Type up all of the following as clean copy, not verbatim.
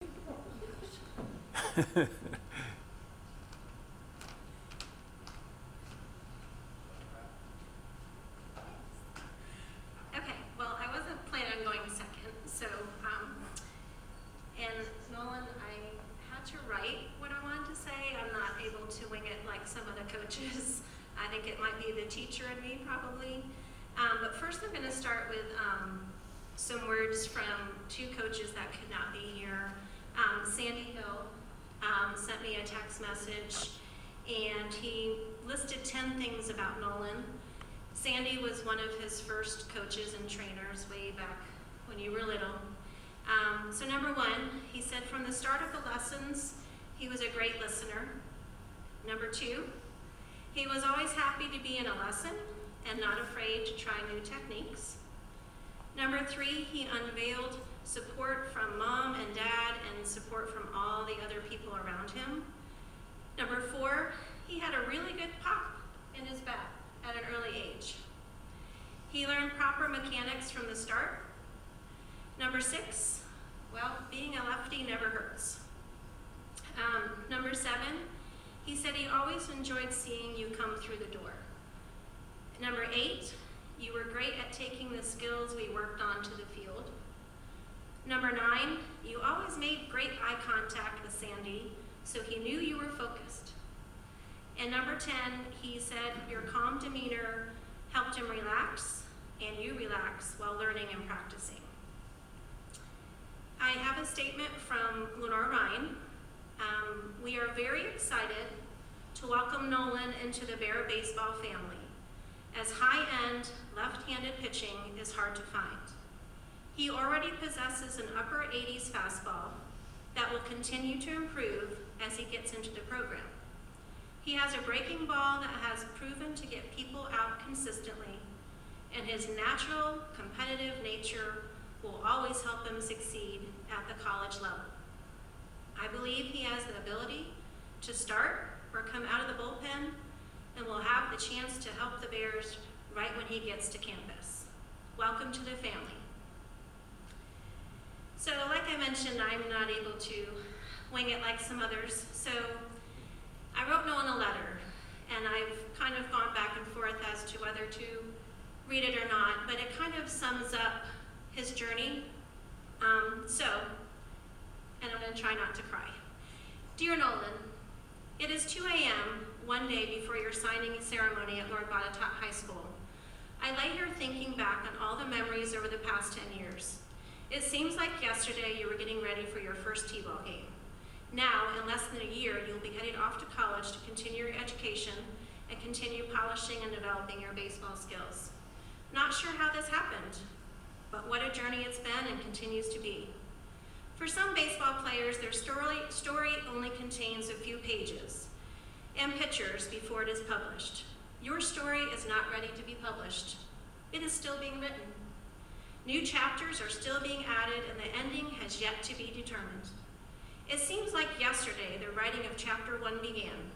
Okay, well, I wasn't planning on going second, so, and Nolan, I had to write what I wanted to say. I'm not able to wing it like some of the coaches. I think it might be the teacher in me, probably. But first I'm gonna start with some words from two coaches that could not be here. Sandy Hill sent me a text message, and he listed 10 things about Nolan. Sandy was one of his first coaches and trainers way back when you were little. So number one, he said from the start of the lessons, he was a great listener. Number two, he was always happy to be in a lesson and not afraid to try new techniques. Number three, he unveiled support from mom and dad and support from all the other people around him. Number four, he had a really good pop in his bat at an early age. He learned proper mechanics from the start. Number six, well, being a lefty never hurts. Number seven, he said he always enjoyed seeing you come through the door. Number eight, you were great at taking the skills we worked on to the field. Number nine, you always made great eye contact with Sandy, so he knew you were focused. And number 10, he said your calm demeanor helped him relax, and you relax while learning and practicing. I have a statement from Lenoir-Rhyne. We are very excited to welcome Nolan into the Bear baseball family, as high-end, left-handed pitching is hard to find. He already possesses an upper 80s fastball that will continue to improve as he gets into the program. He has a breaking ball that has proven to get people out consistently, and his natural, competitive nature will always help him succeed at the college level. I believe he has the ability to start or come out of the bullpen and will have the chance to help the Bears right when he gets to campus. Welcome to the family. So like I mentioned, I'm not able to wing it like some others. So I wrote Nolan a letter, and I've kind of gone back and forth as to whether to read it or not, but it kind of sums up his journey. And I'm gonna try not to cry. Dear Nolan, it is 2 a.m. one day before your signing ceremony at Lord Botetourt High School. I lay here thinking back on all the memories over the past 10 years. It seems like yesterday you were getting ready for your first T-ball game. Now, in less than a year, you'll be headed off to college to continue your education and continue polishing and developing your baseball skills. Not sure how this happened, but what a journey it's been and continues to be. For some baseball players, their story only contains a few pages and pictures before it is published. Your story is not ready to be published. It is still being written. New chapters are still being added, and the ending has yet to be determined. It seems like yesterday the writing of chapter 1 began.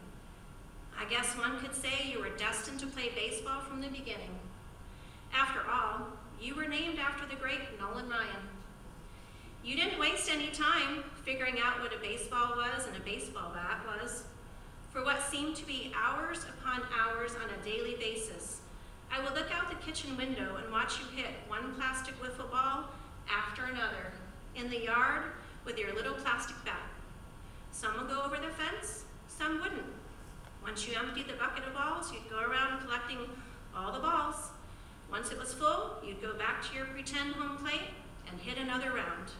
I guess one could say you were destined to play baseball from the beginning. After all, you were named after the great Nolan-Rhyne. You didn't waste any time figuring out what a baseball was and a baseball bat was. For what seemed to be hours upon hours on a daily basis, I would look out the kitchen window and watch you hit one plastic wiffle ball after another in the yard with your little plastic bat. Some would go over the fence, some wouldn't. Once you emptied the bucket of balls, you'd go around collecting all the balls. Once it was full, you'd go back to your pretend home plate and hit another round.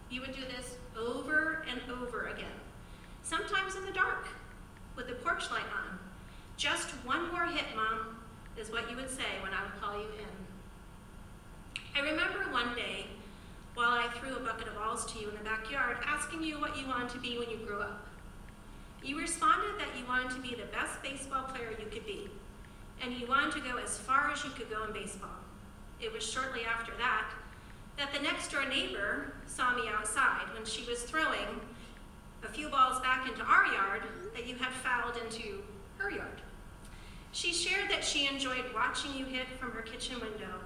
You would do this over and over again, sometimes in the dark, with the porch light on. Just one more hit, Mom, is what you would say when I would call you in. I remember one day, while I threw a bucket of balls to you in the backyard, asking you what you wanted to be when you grew up. You responded that you wanted to be the best baseball player you could be, and you wanted to go as far as you could go in baseball. It was shortly after that the next door neighbor saw me outside when she was throwing a few balls back into our yard that you had fouled into her yard. She shared that she enjoyed watching you hit from her kitchen window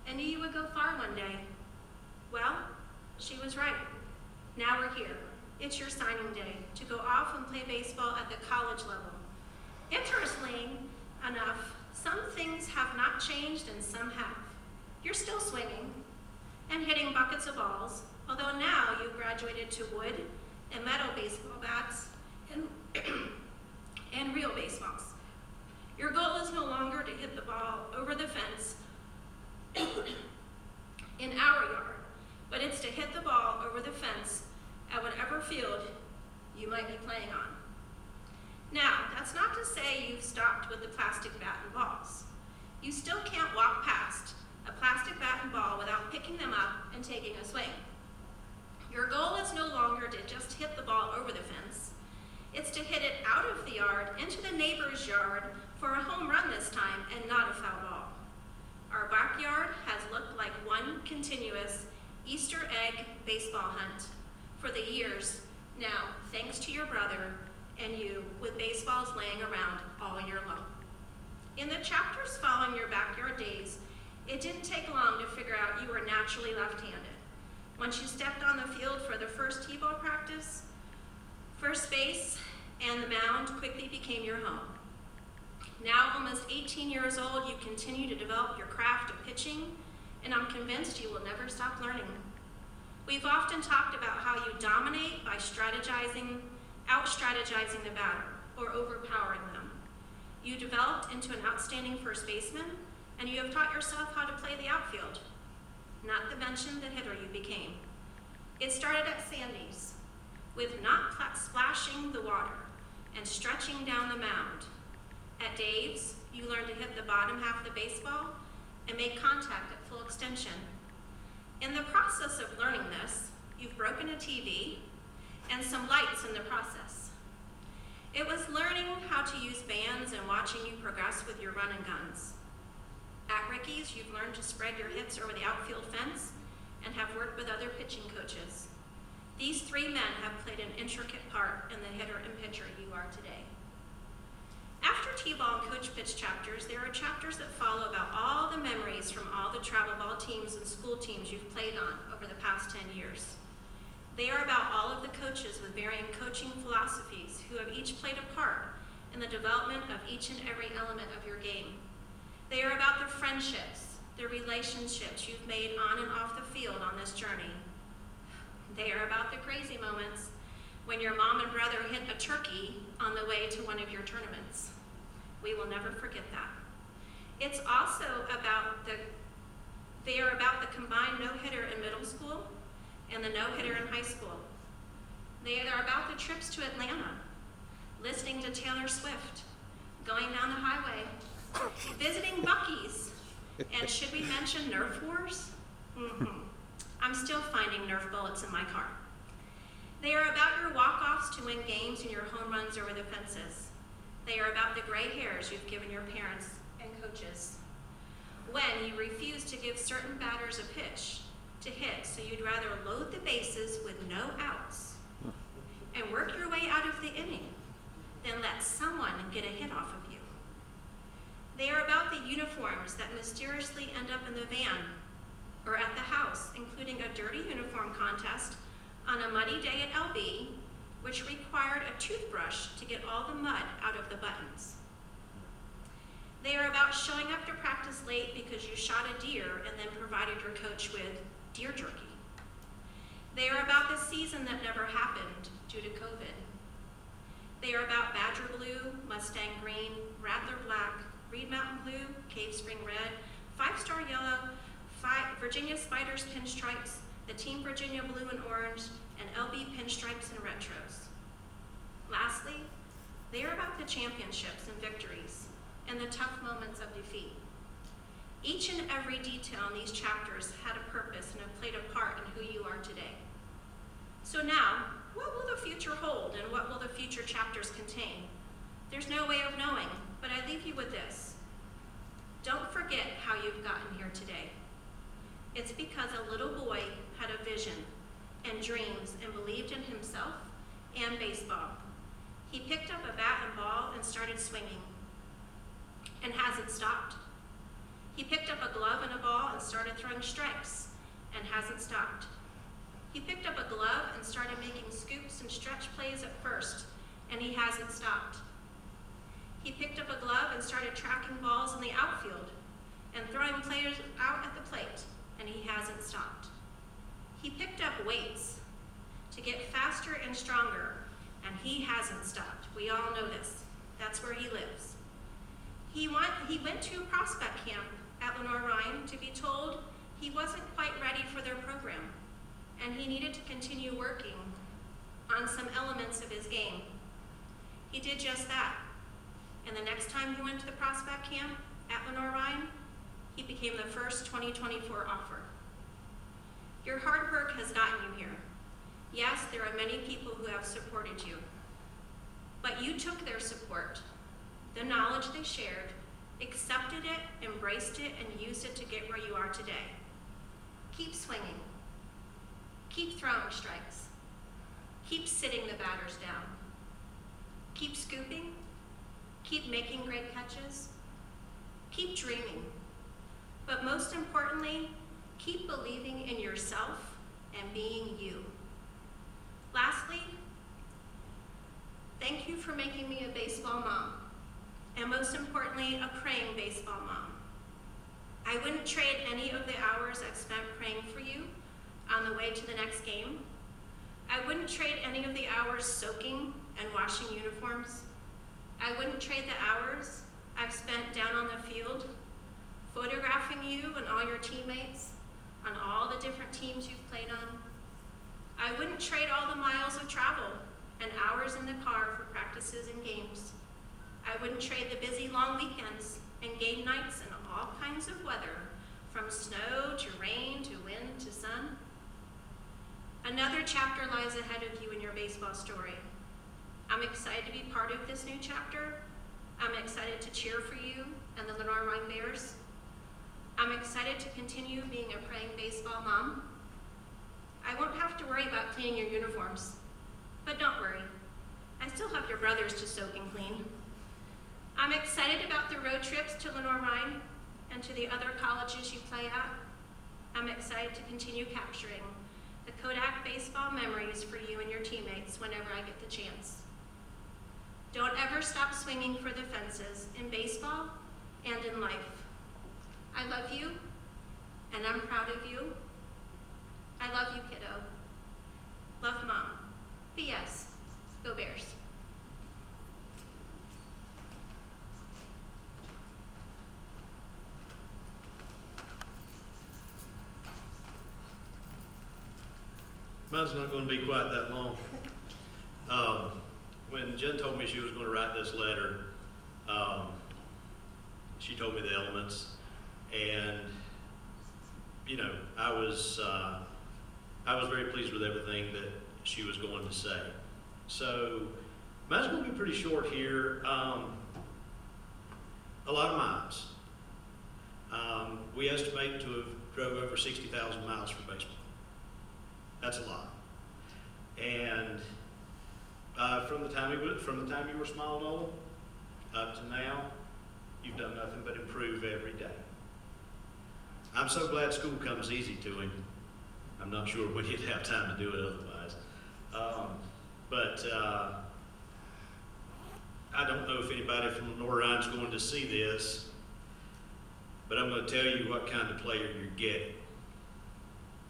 and knew you would go far one day. Well, she was right. Now we're here. It's your signing day to go off and play baseball at the college level. Interestingly enough, some things have not changed and some have. You're still swinging and hitting buckets of balls, although now you've graduated to wood and metal baseball bats and real baseballs. Your goal is no longer to hit the ball over the fence in our yard, but it's to hit the ball over the fence at whatever field you might be playing on. Now, that's not to say you've stopped with the plastic bat and balls. You still can't walk past a plastic bat and ball without picking them up and taking a swing. Your goal is no longer to just hit the ball over the fence. It's to hit it out of the yard into the neighbor's yard for a home run this time and not a foul ball. Our backyard has looked like one continuous Easter egg baseball hunt for the years now, thanks to your brother and you, with baseballs laying around all year long. In the chapters following your backyard days, it didn't take long to figure out you were naturally left-handed. Once you stepped on the field for the first t-ball practice, first base and the mound quickly became your home. Now, almost 18 years old, you continue to develop your craft of pitching, and I'm convinced you will never stop learning. We've often talked about how you dominate by out-strategizing the batter or overpowering them. You developed into an outstanding first baseman, and you have taught yourself how to play the outfield, not to mention the hitter you became. It started at Sandy's, with not splashing the water and stretching down the mound. At Dave's, you learned to hit the bottom half of the baseball and make contact at full extension. In the process of learning this, you've broken a TV and some lights in the process. It was learning how to use bands and watching you progress with your run and guns. At Ricky's, you've learned to spread your hits over the outfield fence and have worked with other pitching coaches. These three men have played an intricate part in the hitter and pitcher you are today. After T-ball and coach pitch chapters, there are chapters that follow about all the memories from all the travel ball teams and school teams you've played on over the past 10 years. They are about all of the coaches with varying coaching philosophies who have each played a part in the development of each and every element of your game. They are about the friendships, the relationships you've made on and off the field on this journey. They are about the crazy moments when your mom and brother hit a turkey on the way to one of your tournaments. We will never forget that. It's also about they are about the combined no-hitter in middle school and the no-hitter in high school. They are about the trips to Atlanta, listening to Taylor Swift, going down the highway, visiting Buc-ee's, and should we mention Nerf wars? I'm still finding Nerf bullets in my car. They are about your walk-offs to win games and your home runs over the fences. They are about the gray hairs you've given your parents and coaches. When you refuse to give certain batters a pitch to hit, so you'd rather load the bases with no outs and work your way out of the inning than let someone get a hit off of you. They are about the uniforms that mysteriously end up in the van or at the house, including a dirty uniform contest on a muddy day at LB, which required a toothbrush to get all the mud out of the buttons. They are about showing up to practice late because you shot a deer and then provided your coach with deer jerky. They are about the season that never happened due to COVID. They are about Badger Blue, Mustang Green, Rattler Black, Reed Mountain Blue, Cave Spring Red, Five Star Yellow, Virginia Spiders Pinstripes, the Team Virginia Blue and Orange, and LB Pinstripes and Retros. Lastly, they are about the championships and victories, and the tough moments of defeat. Each and every detail in these chapters had a purpose and have played a part in who you are today. So now, what will the future hold and what will the future chapters contain? There's no way of knowing, but I leave you with this. Don't forget how you've gotten here today. It's because a little boy had a vision and dreams and believed in himself and baseball. He picked up a bat and ball and started swinging and hasn't stopped. He picked up a glove and a ball and started throwing strikes and hasn't stopped. He picked up a glove and started making scoops and stretch plays at first, and he hasn't stopped. He picked up a glove and started tracking balls in the outfield and throwing players out at the plate, and he hasn't stopped. He picked up weights to get faster and stronger, and he hasn't stopped. We all know this. That's where he lives. He went to a prospect camp at Lenoir-Rhyne to be told he wasn't quite ready for their program, and he needed to continue working on some elements of his game. He did just that, and the next time he went to the prospect camp at Lenoir-Rhyne, he became the first 2024 offer. Your hard work has gotten you here. Yes, there are many people who have supported you, but you took their support, the knowledge they shared, accepted it, embraced it, and used it to get where you are today. Keep swinging. Keep throwing strikes. Keep sitting the batters down. Keep scooping. Keep making great catches. Keep dreaming. But most importantly, keep believing in yourself and being you. Lastly, thank you for making me a baseball mom, and most importantly, a praying baseball mom. I wouldn't trade any of the hours I've spent praying for you on the way to the next game. I wouldn't trade any of the hours soaking and washing uniforms. I wouldn't trade the hours I've spent down on the field photographing you and all your teammates on all the different teams you've played on. I wouldn't trade all the miles of travel and hours in the car for practices and games. I wouldn't trade the busy long weekends and game nights and all kinds of weather, from snow to rain to wind to sun. Another chapter lies ahead of you in your baseball story. I'm excited to be part of this new chapter. I'm excited to cheer for you and the Lenoir-Rhyne Bears. I'm excited to continue being a praying baseball mom. I won't have to worry about cleaning your uniforms, but don't worry. I still have your brothers to soak and clean. I'm excited about the road trips to Lenoir-Rhyne and to the other colleges you play at. I'm excited to continue capturing the Kodak baseball memories for you and your teammates whenever I get the chance. Don't ever stop swinging for the fences in baseball and in life. I love you, and I'm proud of you. I love you, kiddo. Love, Mom. P.S. Go Bears. Mine's not going to be quite that long. When Jen told me she was going to write this letter, she told me the elements, and you know, I was very pleased with everything that she was going to say. So mine's going to be pretty short here. A lot of miles. We estimate to have drove over 60,000 miles for baseball. That's a lot. And from the time you were small, Nolan, up to now, you've done nothing but improve every day. I'm so glad school comes easy to him. I'm not sure when he'd have time to do it otherwise. I don't know if anybody from Lenoir-Rhyne's going to see this, but I'm going to tell you what kind of player you're getting.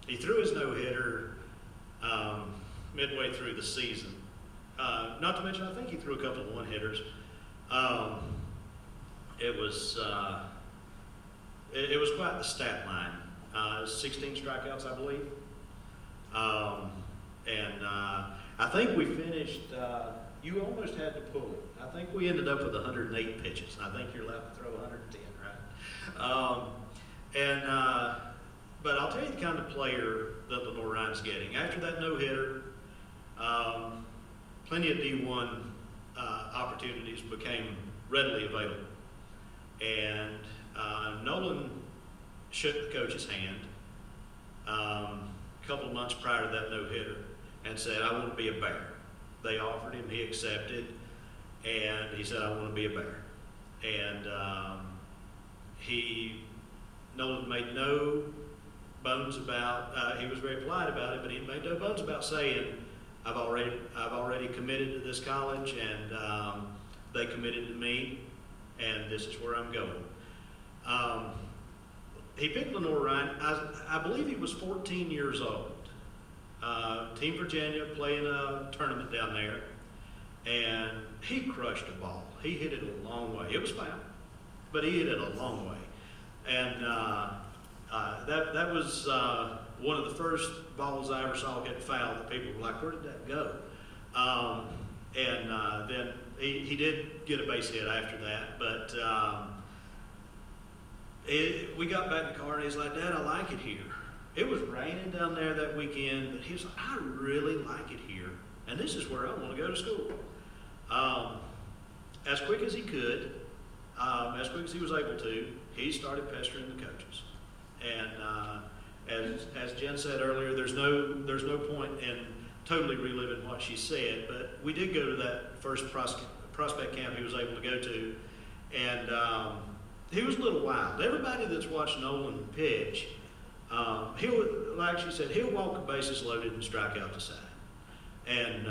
He threw his no-hitter midway through the season. Not to mention, I think he threw a couple of one-hitters. It was quite the stat line. 16 strikeouts, I believe. I think we finished, you almost had to pull it. I think we ended up with 108 pitches. I think you're allowed to throw 110, right? But I'll tell you the kind of player that Lenoir-Rhyne's getting. After that no-hitter, plenty of D1 opportunities became readily available. And Nolan shook the coach's hand a couple of months prior to that no-hitter and said, I want to be a Bear. They offered him, he accepted, and he said, I want to be a Bear. And Nolan made no bones about, he was very polite about it, but he made no bones about saying, I've already committed to this college, and they committed to me, and this is where I'm going. He picked Lenoir-Rhyne. I believe he was 14 years old. Team Virginia playing a tournament down there, and he crushed a ball. He hit it a long way. It was foul, but he hit it a long way. And that was one of the first balls I ever saw get fouled. That people were like, "Where did that go?" Then he did get a base hit after that, but we got back in the car and he's like, "Dad, I like it here." It was raining down there that weekend, but he was like, "I really like it here, and this is where I want to go to school." As quick as he could, as quick as he was able to, he started pestering the coaches. And as Jen said earlier, there's no point in totally reliving what she said, but we did go to that first prospect camp he was able to go to, and he was a little wild. Everybody that's watched Nolan pitch, like she said, he'll walk the bases loaded and strike out the side. And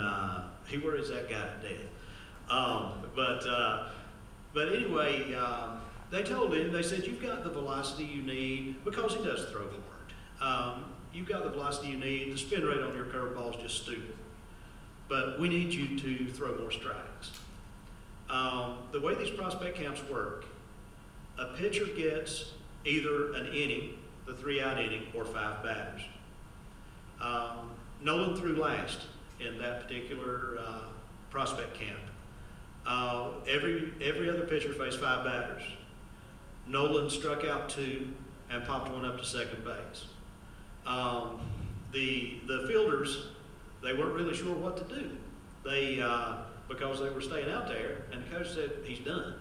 he worries that guy to death. But anyway, they told him, they said, "You've got the velocity you need," because he does throw hard. "You've got the velocity you need. The spin rate on your curveball is just stupid. But we need you to throw more strikes." The way these prospect camps work, a pitcher gets either an inning, the 3-out inning, or 5 batters. Nolan threw last in that particular prospect camp. Every other pitcher faced 5 batters. Nolan struck out 2 and popped one up to second base. The fielders, they weren't really sure what to do. Because they were staying out there, and the coach said, "He's done."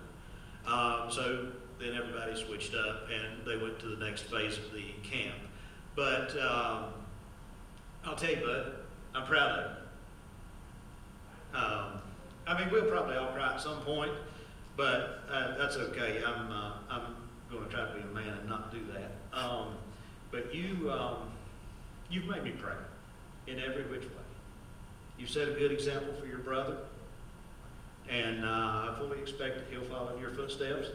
So then everybody switched up, and they went to the next phase of the camp. But I'll tell you, bud, I'm proud of you. I mean, we'll probably all cry at some point, but that's okay. I'm going to try to be a man and not do that. But you've made me proud in every which way. You set a good example for your brother, and I fully expect that he'll follow in your footsteps.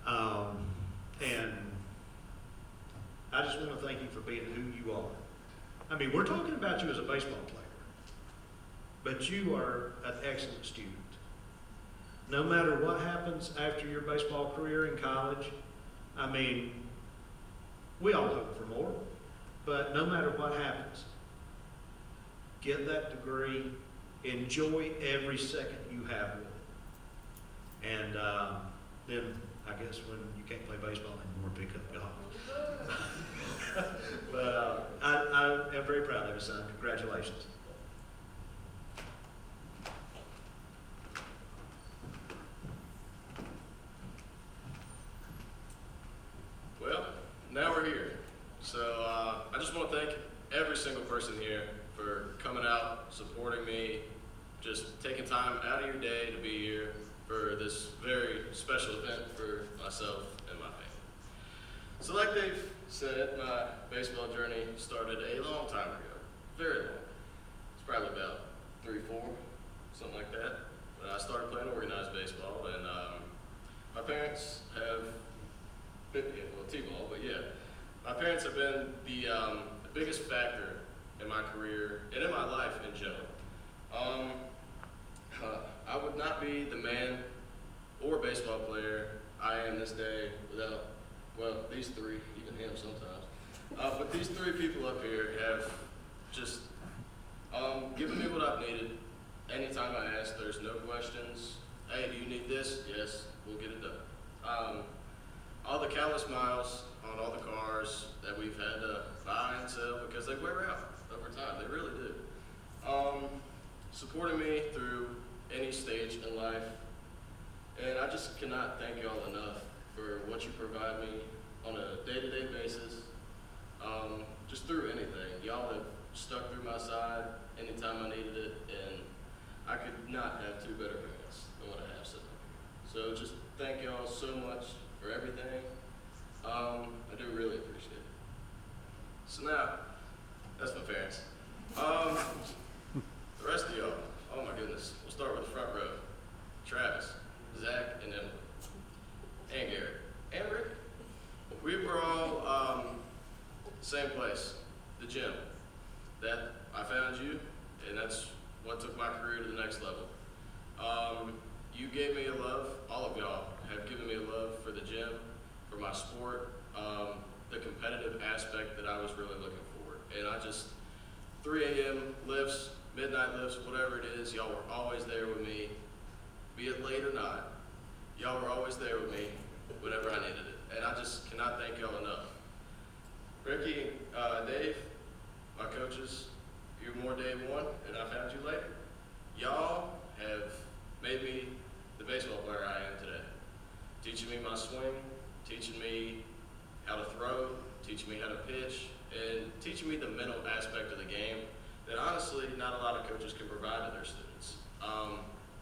And I just want to thank you for being who you are. I mean, we're talking about you as a baseball player, but you are an excellent student. No matter what happens after your baseball career in college, I mean, we all hope for more, but no matter what happens, get that degree, enjoy every second you have with it. And then I guess when you can't play baseball anymore, pick up golf. But I am very proud of you, son. Congratulations. Well, now we're here. So I just want to thank every single person here for coming out, supporting me, just taking time out of your day to be here for this very special event for myself and my family. So like they've said, my baseball journey started a long time ago, very long. It's probably about 3, 4, something like that. But I started playing organized baseball, and my parents have been, well, T-ball, but yeah. My parents have been the biggest factor in my career and in my life in general. I would not be the man or baseball player I am this day without, well, these 3, even him sometimes. But these 3 people up here have just given me what I've needed. Anytime I ask, there's no questions. "Hey, do you need this?" "Yes, we'll get it done." All the countless miles on all the cars that we've had to buy and sell because they wear out over time. They really do. Supporting me through any stage in life. And I just cannot thank y'all enough for what you provide me on a day-to-day basis. Just through anything. Y'all have stuck through my side anytime I needed it, and I could not have 2 better parents than what I have sitting up here. So just thank y'all so much for everything. I do really appreciate it. So now, that's my parents. The rest of y'all, oh my goodness. We'll start with the front row. Travis, Zach, and Emily, and Garrett, and Rick. We were all same place, the gym. That I found you, and that's what took my career to the next level. You gave me a love, all of y'all have given me a love for the gym, for my sport, the competitive aspect that I was really looking for. And I just, 3 a.m. lifts, midnight lifts, whatever it is, y'all were always there with me, be it late or not. Y'all were always there with me whenever I needed it. And I just cannot thank y'all enough. Ricky, Dave, my coaches, you were more day one, and I found you later. Y'all have made me the baseball player I am today. Teaching me my swing, teaching me how to throw, teaching me how to pitch, and teaching me the mental aspect of the game that honestly not a lot of coaches can provide to their students.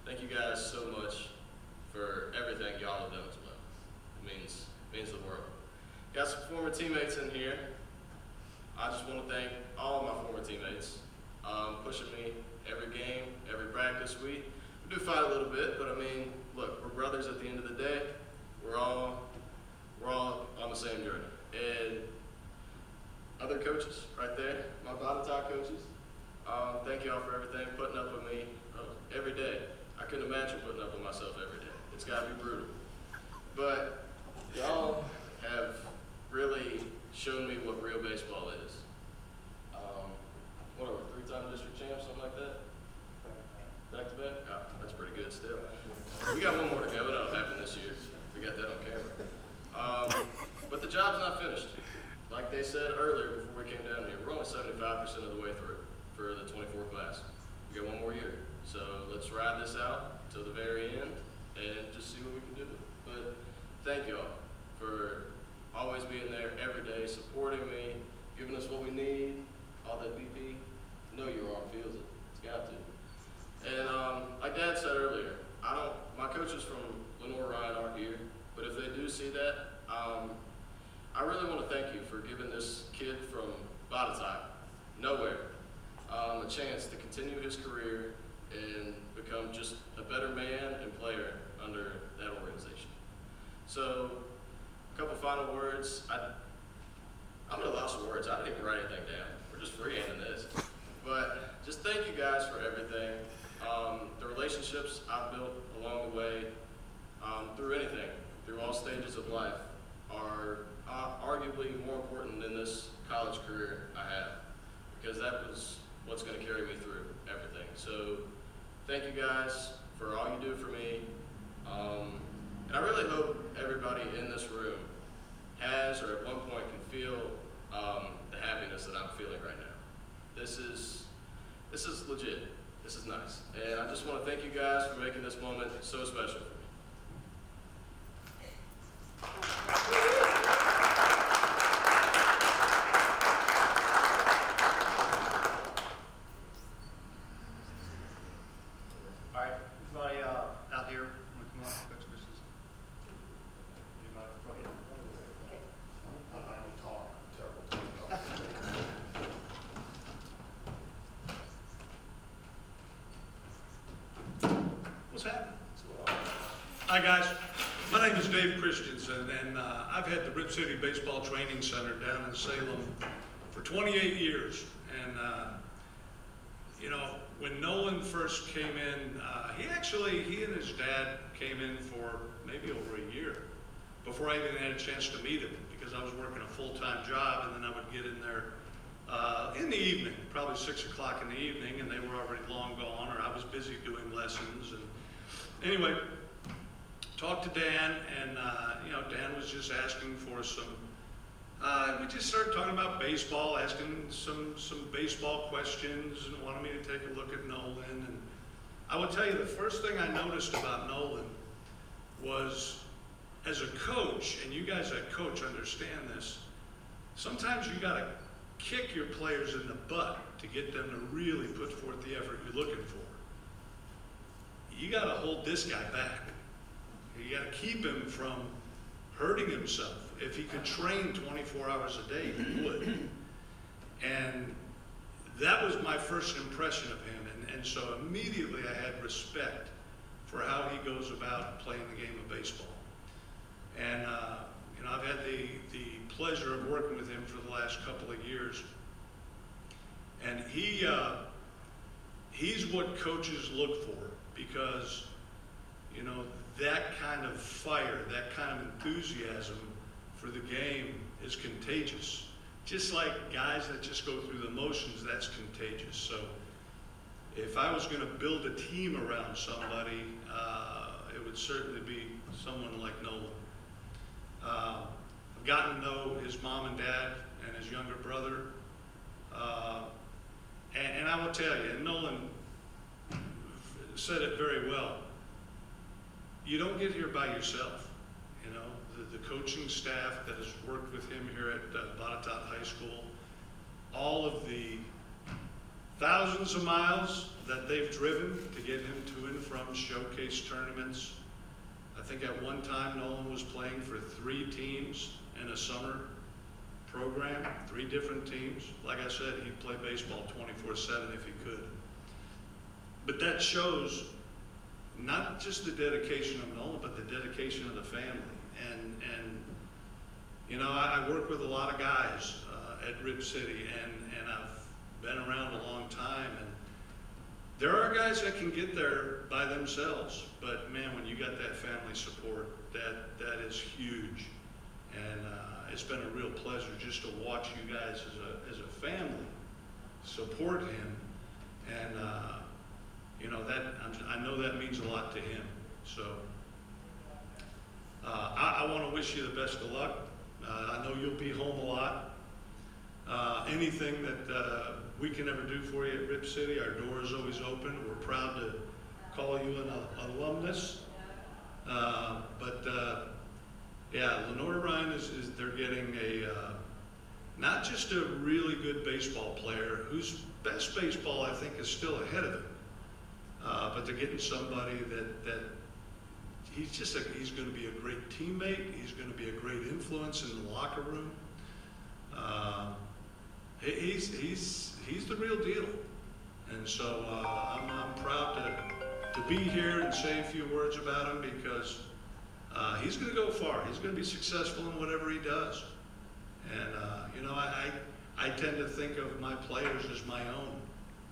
Thank you guys so much for everything y'all have done as well. It means the world. Got some former teammates in here. I just want to thank all of my former teammates, pushing me every game, every practice. We do fight a little bit, but I mean, look, we're brothers at the end of the day. We're all on the same journey. And other coaches right there, my Botetourt coaches, thank y'all for everything, putting up with me every day. I couldn't imagine putting up with myself every day. It's got to be brutal. But y'all have really shown me what real baseball is. What are we, 3-time district champs, something like that? Back to back? Oh, that's pretty good still. We got one more to go. That'll happen this year. We got that on camera. But the job's not finished. Like they said earlier before we came down here, we're only 75% of the way through for the 24 class. We got one more year. So let's ride this out till the very end and just see what we can do. But thank y'all for always being there every day, supporting me, giving us what we need, all that BP. I know your arm feels it. It's got to. And like Dad said earlier, my coaches from Lenoir-Rhyne aren't here, but if they do see that, I really want to thank you for giving this kid from Botetourt, nowhere, a chance to continue his career and become just a better man and player under that organization. So, a couple final words. I'm at a loss of words. I didn't even write anything down. We're just freehanding this. But just thank you guys for everything. The relationships I've built along the way, through anything, through all stages of life, are arguably more important than this college career I have, because that was what's going to carry me through everything. So thank you guys for all you do for me. And I really hope everybody in this room has, or at one point can feel, the happiness that I'm feeling right now. This is legit. This is nice. And I just want to thank you guys for making this moment so special for me. All right, everybody out here, want to come up, Coach Christensen? Anybody? Go ahead. I don't talk, I'm terrible. What's happening? Hi guys, my name is Dave Christensen, and I've had the Rip City Baseball Training Center down in Salem for 28 years. And you know, when Nolan first came in, he and his dad came in for maybe over a year before I even had a chance to meet him, because I was working a full-time job, and then I would get in there in the evening, probably 6 o'clock in the evening, and they were already long gone, or I was busy doing lessons. And anyway, talked to Dan, and you know, Dan was just asking for some. We just started talking about baseball, asking some baseball questions, and wanted me to take a look at Nolan. And I will tell you, the first thing I noticed about Nolan was, as a coach, and you guys that coach understand this, sometimes you got to kick your players in the butt to get them to really put forth the effort you're looking for. You got to hold this guy back. You got to keep him from hurting himself. If he could train 24 hours a day, he would. And that was my first impression of him. And so immediately I had respect for how he goes about playing the game of baseball. And, you know, I've had the pleasure of working with him for the last couple of years. And he's what coaches look for, because, you know, that kind of fire, that kind of enthusiasm for the game is contagious. Just like guys that just go through the motions, that's contagious. So if I was going to build a team around somebody, it would certainly be someone like Nolan. I've gotten to know his mom and dad and his younger brother. And I will tell you, and Nolan said it very well, you don't get here by yourself. You know, the coaching staff that has worked with him here at Botetourt High School, all of the thousands of miles that they've driven to get him to and from showcase tournaments. I think at one time Nolan was playing for 3 teams in a summer program, 3 different teams. Like I said, he'd play baseball 24/7 if he could. But that shows not just the dedication of Nolan, but the dedication of the family. And you know, I work with a lot of guys at Rip City, and I've been around a long time. And there are guys that can get there by themselves, but man, when you got that family support, that is huge. And it's been a real pleasure just to watch you guys as a family support him. And you know, I know that means a lot to him. So I want to wish you the best of luck. I know you'll be home a lot. Anything that we can ever do for you at Rip City, our door is always open. We're proud to call you an alumnus. Yeah, Lenoir-Rhyne they're getting not just a really good baseball player, whose best baseball I think is still ahead of him, but they're getting somebody that he's going to be a great teammate. He's going to be a great influence in the locker room. He's the real deal. And so I'm proud to be here and say a few words about him, because he's going to go far. He's going to be successful in whatever he does. And, you know, I tend to think of my players as my own.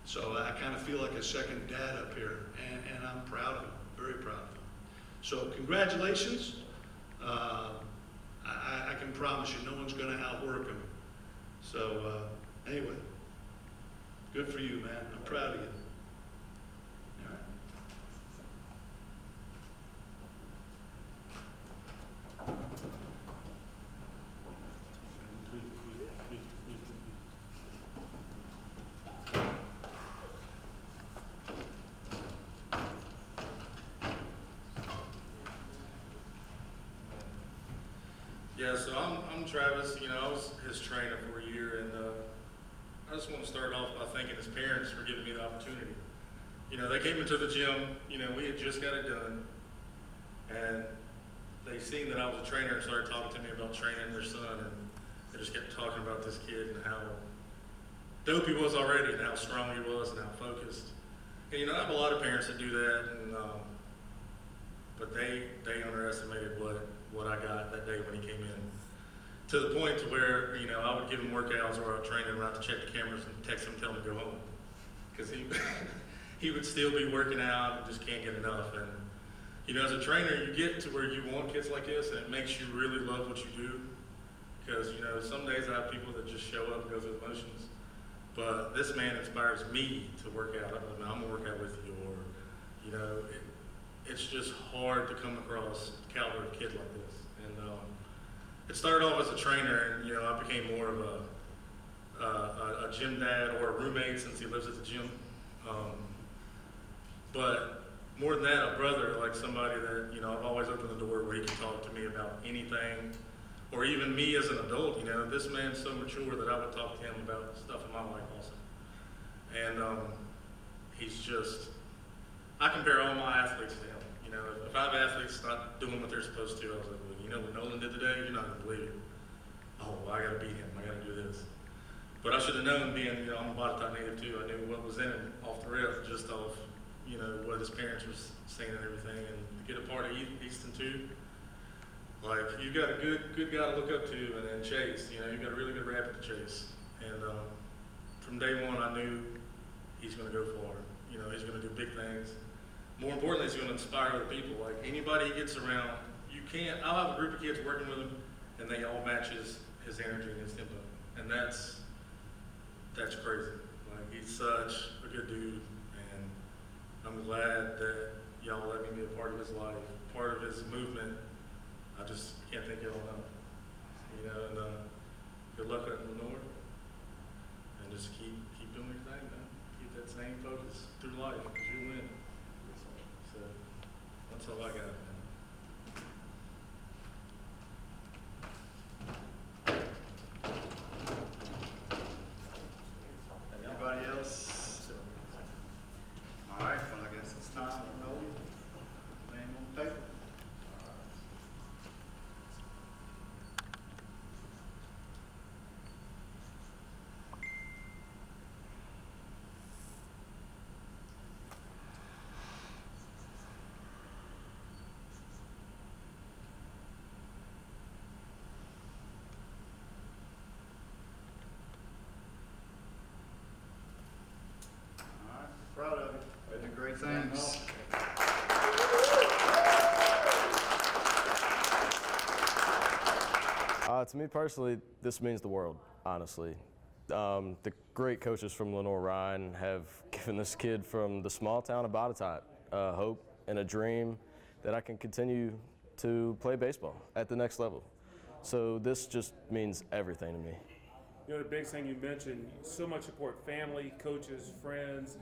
So I kind of feel like a second dad up here, and I'm proud of him, very proud of him. So congratulations. I can promise you no one's going to outwork him. So anyway, good for you, man. I'm proud of you. All right. Yeah, so I'm Travis. You know, I was his trainer for a year, and I just want to start off by thanking his parents for giving me the opportunity. You know, they came into the gym. You know, we had just got it done, and they seen that I was a trainer and started talking to me about training their son, and they just kept talking about this kid and how dope he was already, and how strong he was, and how focused. And you know, I have a lot of parents that do that, and but they underestimated what I got that day when he came in. To the point to where, you know, I would give him workouts or I would train him around to check the cameras and text him, tell him to go home. Because he would still be working out and just can't get enough. And, you know, as a trainer, you get to where you want kids like this, and it makes you really love what you do. Because, you know, some days I have people that just show up and go through the motions. But this man inspires me to work out. I mean, I'm going to work out with you. Or, you know, it's just hard to come across a caliber of kid like this. And it started off as a trainer, and you know, I became more of a gym dad or a roommate since he lives at the gym. But more than that, a brother, like somebody that, you know, I've always opened the door where he can talk to me about anything, or even me as an adult. You know, this man's so mature that I would talk to him about stuff in my life also. And he's just, I compare all my athletes to him. You know, if I have athletes not doing what they're supposed to, I was like, well, you know what Nolan did today? You're not going to believe it. Oh, well, I got to beat him. I got to do this. But I should have known, being, you know, I'm a Botetourt native too. I knew what was in him off the rip, just off, you know, what his parents were saying and everything. And to get a part of Easton too, like, you've got a good guy to look up to, and then Chase. You know, you've got a really good rapper to Chase. And from day one, I knew he's going to go far. You know, he's going to do big things. More importantly, he's going to inspire other people. Like, anybody he gets around, I'll have a group of kids working with him, and they all match his energy and his tempo. And that's crazy. Like, he's such a good dude, and I'm glad that y'all let me be a part of his life, part of his movement. I just can't thank y'all enough. You know, and good luck at Lenoir, and just keep doing your thing, man. Keep that same focus through life, because you'll win. So that's all I got, man. Anybody else? All right, well, I guess it's time to know name on the paper. All right, proud of you. You're doing great things. To me personally, this means the world, honestly. The great coaches from Lenoir-Rhyne have given this kid from the small town of Botetourt a hope and a dream that I can continue to play baseball at the next level. So this just means everything to me. You know, the big thing you mentioned, so much support, family, coaches, friends,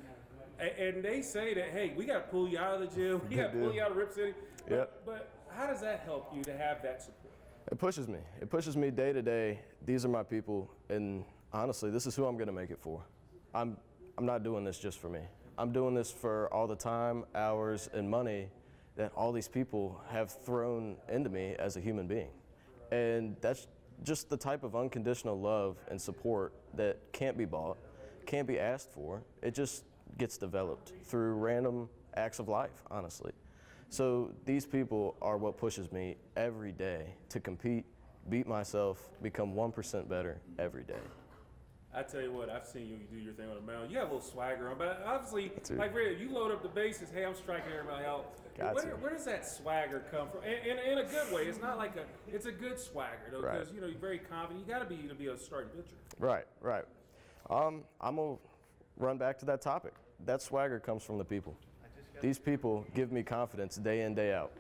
and they say that, hey, we got to pull you out of the gym, we got to pull you out of Rip City. Yep. But how does that help you to have that support? It pushes me. It pushes me day to day. These are my people, and honestly, this is who I'm going to make it for. I'm not doing this just for me. I'm doing this for all the time, hours, and money that all these people have thrown into me as a human being. And that's just the type of unconditional love and support that can't be bought, can't be asked for. It just gets developed through random acts of life, honestly. So these people are what pushes me every day to compete, beat myself, become 1% better every day. I tell you what, I've seen you do your thing on the mound. You have a little swagger on, but obviously, That's it. like really, you load up the bases. Hey, I'm striking everybody out. Where does that swagger come from? In a good way. It's not like it's a good swagger though, because you know you're very confident. You got to be a starting pitcher. Right. I'm gonna run back to that topic. That swagger comes from the people. These people give me confidence day in, day out.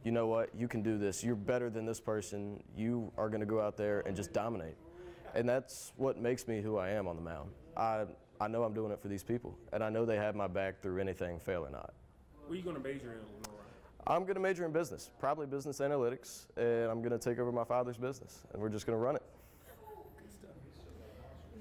You know what? You can do this. You're better than this person. You are going to go out there and just dominate. And that's what makes me who I am on the mound. I know I'm doing it for these people, and I know they have my back through anything, fail or not. What are you going to major in, Lenoir? I'm going to major in business, probably business analytics, and I'm going to take over my father's business, and we're just going to run it.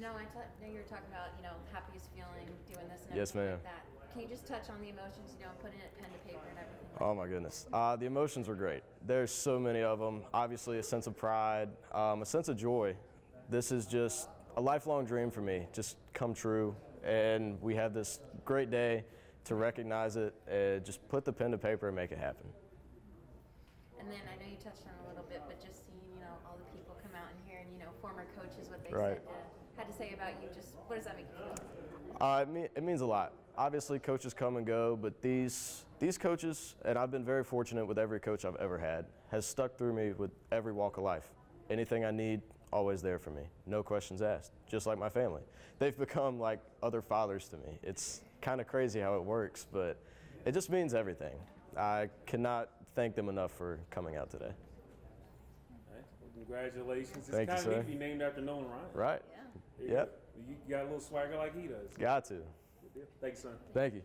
No, I know you were talking about, you know, happiest feeling, doing this and Yes, everything ma'am. like that. Can you just touch on the emotions, you know, putting it pen to paper and everything? Oh my goodness. The emotions were great. There's so many of them. Obviously a sense of pride, a sense of joy. This is just a lifelong dream for me, just come true. And we have this great day to recognize it, and just put the pen to paper and make it happen. And then I know you touched on it a little bit, but just seeing, you know, all the people come out and hearing, you know, former coaches, what they had to say about you, just what does that make you feel? It means a lot. Obviously, coaches come and go, but these coaches, and I've been very fortunate with every coach I've ever had, has stuck through me with every walk of life. Anything I need, always there for me. No questions asked, just like my family. They've become like other fathers to me. It's kind of crazy how it works, but it just means everything. I cannot thank them enough for coming out today. All right. Well, congratulations. Thank you, It's kind sir. of neat to be named after Nolan-Rhyne. Right? Yeah. There you Yep. go. You got a little swagger like he does. Got to. Good deal. Thanks, son. Thank you.